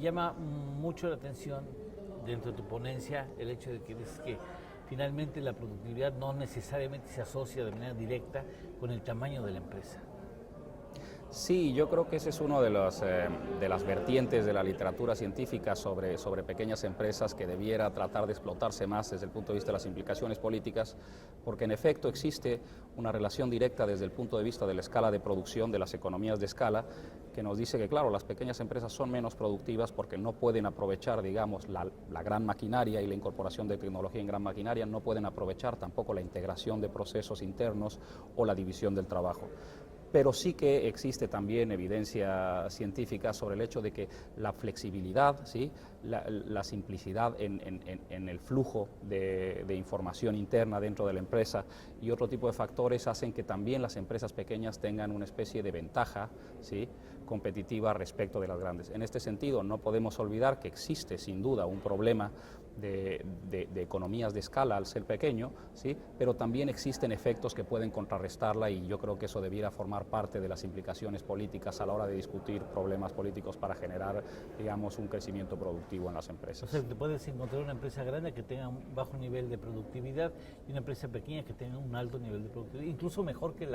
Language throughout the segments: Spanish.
llama mucho la atención dentro de tu ponencia el hecho de que dices que finalmente la productividad no necesariamente se asocia de manera directa con el tamaño de la empresa. Sí, yo creo que ese es uno de las vertientes de la literatura científica sobre pequeñas empresas que debiera tratar de explotarse más desde el punto de vista de las implicaciones políticas, porque en efecto existe una relación directa desde el punto de vista de la escala de producción, de las economías de escala, que nos dice que, claro, las pequeñas empresas son menos productivas porque no pueden aprovechar, digamos, la gran maquinaria y la incorporación de tecnología en gran maquinaria, no pueden aprovechar tampoco la integración de procesos internos o la división del trabajo. Pero sí que existe también evidencia científica sobre el hecho de que la flexibilidad, ¿sí?, la simplicidad en el flujo de información interna dentro de la empresa y otro tipo de factores hacen que también las empresas pequeñas tengan una especie de ventaja, ¿sí?, competitiva respecto de las grandes. En este sentido, no podemos olvidar que existe sin duda un problema de economías de escala al ser pequeño, ¿sí?, pero también existen efectos que pueden contrarrestarla y yo creo que eso debiera formar parte de las implicaciones políticas a la hora de discutir problemas políticos para generar, digamos, un crecimiento productivo en las empresas. O sea, te puedes encontrar una empresa grande que tenga un bajo nivel de productividad y una empresa pequeña que tenga un alto nivel de productividad, incluso mejor que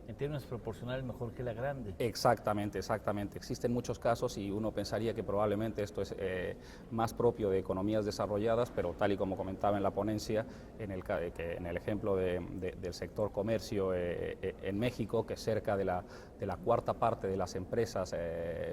en términos proporcionales, mejor que la grande. Exactamente, exactamente. Existen muchos casos y uno pensaría que probablemente esto es más propio de economías desarrolladas, pero tal y como comentaba en la ponencia, en el ejemplo del sector comercio en México, que cerca de la cuarta parte de las empresas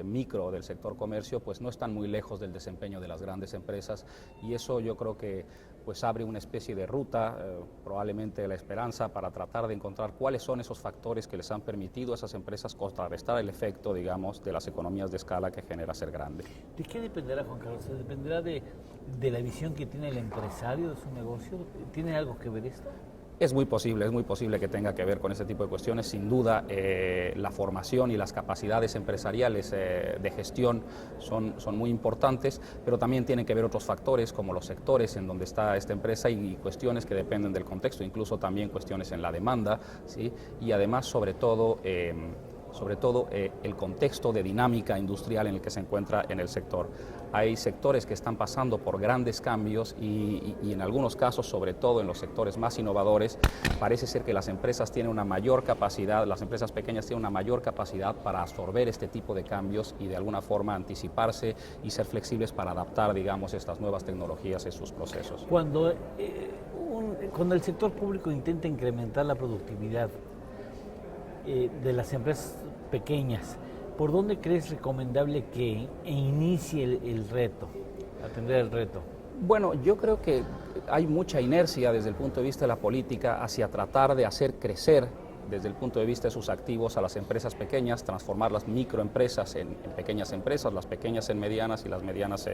micro del sector comercio, pues no están muy lejos del desempeño de las grandes empresas y eso yo creo que pues abre una especie de ruta, probablemente la esperanza, para tratar de encontrar cuáles son esos factores que les han permitido a esas empresas contrarrestar el efecto, digamos, de las economías de escala que genera ser grande. ¿De qué dependerá, Juan Carlos? ¿Dependerá de la visión que tiene el empresario de su negocio? ¿Tiene algo que ver esto? Es muy posible que tenga que ver con ese tipo de cuestiones. Sin duda, la formación y las capacidades empresariales de gestión son muy importantes, pero también tienen que ver otros factores como los sectores en donde está esta empresa y cuestiones que dependen del contexto, incluso también cuestiones en la demanda, ¿sí? Y además, sobre todo, el contexto de dinámica industrial en el que se encuentra en el sector. Hay sectores que están pasando por grandes cambios y en algunos casos, sobre todo en los sectores más innovadores, parece ser que las empresas tienen una mayor capacidad, las empresas pequeñas tienen una mayor capacidad para absorber este tipo de cambios y de alguna forma anticiparse y ser flexibles para adaptar, digamos, estas nuevas tecnologías en sus procesos. Cuando el sector público intenta incrementar la productividad de las empresas pequeñas, ¿por dónde crees recomendable que inicie el reto, atender el reto? Bueno, yo creo que hay mucha inercia desde el punto de vista de la política hacia tratar de hacer crecer desde el punto de vista de sus activos a las empresas pequeñas, transformar las microempresas en pequeñas empresas, las pequeñas en medianas y las medianas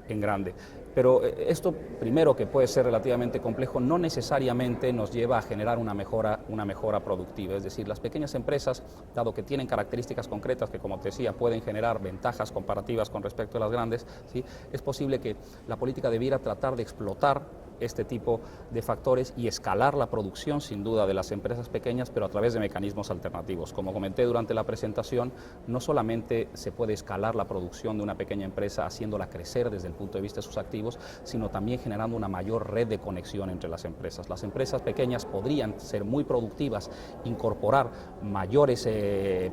en grande. Pero esto, primero, que puede ser relativamente complejo, no necesariamente nos lleva a generar una mejora productiva. Es decir, las pequeñas empresas, dado que tienen características concretas que, como te decía, pueden generar ventajas comparativas con respecto a las grandes, ¿sí?, es posible que la política debiera tratar de explotar este tipo de factores y escalar la producción, sin duda, de las empresas pequeñas, pero a través de mecanismos alternativos. Como comenté durante la presentación, no solamente se puede escalar la producción de una pequeña empresa haciéndola crecer desde el punto de vista de sus activos, sino también generando una mayor red de conexión entre las empresas. Las empresas pequeñas podrían ser muy productivas, incorporar mayores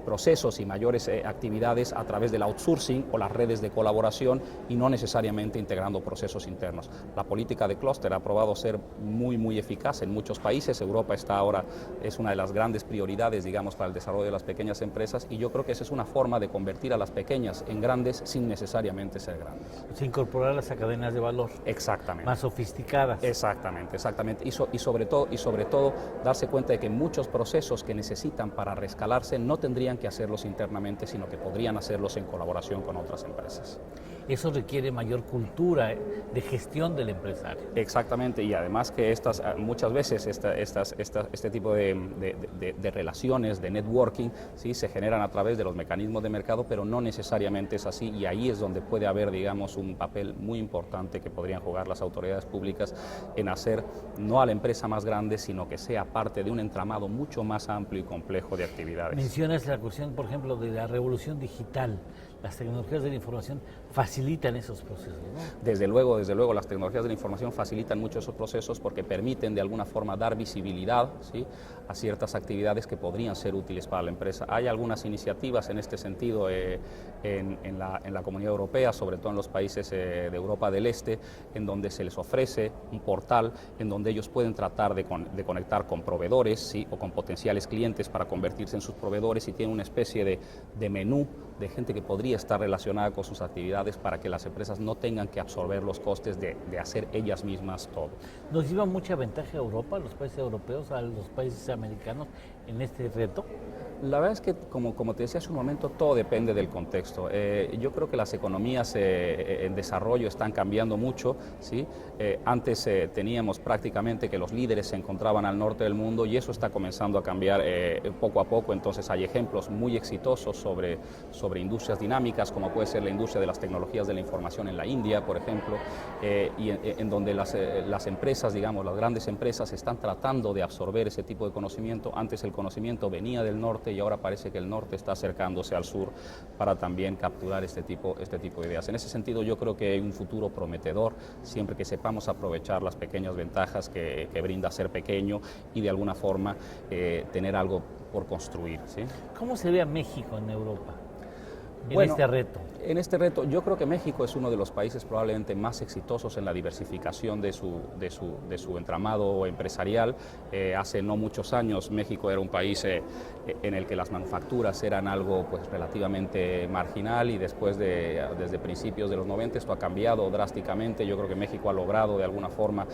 procesos y mayores actividades a través del outsourcing o las redes de colaboración y no necesariamente integrando procesos internos. La política de clúster ha probado ser muy eficaz en muchos países. Europa es una de las grandes prioridades, digamos, para el desarrollo de las pequeñas empresas y yo creo que esa es una forma de convertir a las pequeñas en grandes sin necesariamente ser grandes. Se incorporarlas a cadenas de valor. Exactamente. Más sofisticadas. Exactamente. Y sobre todo darse cuenta de que muchos procesos que necesitan para rescalarse no tendrían que hacerlos internamente, sino que podrían hacerlos en colaboración con otras empresas. Eso requiere mayor cultura de gestión del empresario. Exactamente, y además que muchas veces este tipo de relaciones, de networking, ¿sí?, se generan a través de los mecanismos de mercado, pero no necesariamente es así, y ahí es donde puede haber, digamos, un papel muy importante que podrían jugar las autoridades públicas en hacer no a la empresa más grande, sino que sea parte de un entramado mucho más amplio y complejo de actividades. Mencionas la cuestión, por ejemplo, de la revolución digital. Las tecnologías de la información facilitan facilitan esos procesos, ¿no? Desde luego, las tecnologías de la información facilitan mucho esos procesos porque permiten de alguna forma dar visibilidad, ¿sí?, a ciertas actividades que podrían ser útiles para la empresa. Hay algunas iniciativas en este sentido en la Comunidad Europea, sobre todo en los países de Europa del Este, en donde se les ofrece un portal en donde ellos pueden tratar de conectar con proveedores, ¿sí?, o con potenciales clientes para convertirse en sus proveedores, y tienen una especie de menú de gente que podría estar relacionada con sus actividades para que las empresas no tengan que absorber los costes de hacer ellas mismas todo. ¿Nos lleva mucha ventaja Europa, los países europeos, a los países americanos en este reto? La verdad es que, como te decía hace un momento, todo depende del contexto. Yo creo que las economías en desarrollo están cambiando mucho, ¿sí? Antes teníamos prácticamente que los líderes se encontraban al norte del mundo, y eso está comenzando a cambiar poco a poco. Entonces hay ejemplos muy exitosos sobre industrias dinámicas, como puede ser la industria de las tecnologías de la información en la India, por ejemplo, y en donde las empresas, digamos, las grandes empresas están tratando de absorber ese tipo de conocimiento. Antes el conocimiento venía del norte y ahora parece que el norte está acercándose al sur para también capturar este tipo de ideas. En ese sentido, yo creo que hay un futuro prometedor, siempre que sepamos aprovechar las pequeñas ventajas que brinda ser pequeño y de alguna forma tener algo por construir, ¿sí? ¿Cómo se ve a México en Europa en Bueno, este reto? En este reto, yo creo que México es uno de los países probablemente más exitosos en la diversificación de su entramado empresarial. Hace no muchos años México era un país en el que las manufacturas eran algo pues relativamente marginal, y desde principios de los 90 esto ha cambiado drásticamente. Yo creo que México ha logrado de alguna forma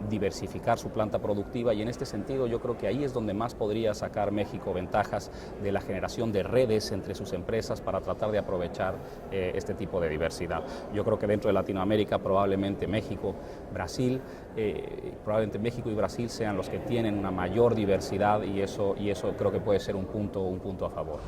diversificar su planta productiva, y en este sentido yo creo que ahí es donde más podría sacar México ventajas de la generación de redes entre sus empresas para tratar de aprovechar este tipo de diversidad. Yo creo que dentro de Latinoamérica probablemente México y Brasil sean los que tienen una mayor diversidad, y eso creo que puede ser un punto a favor.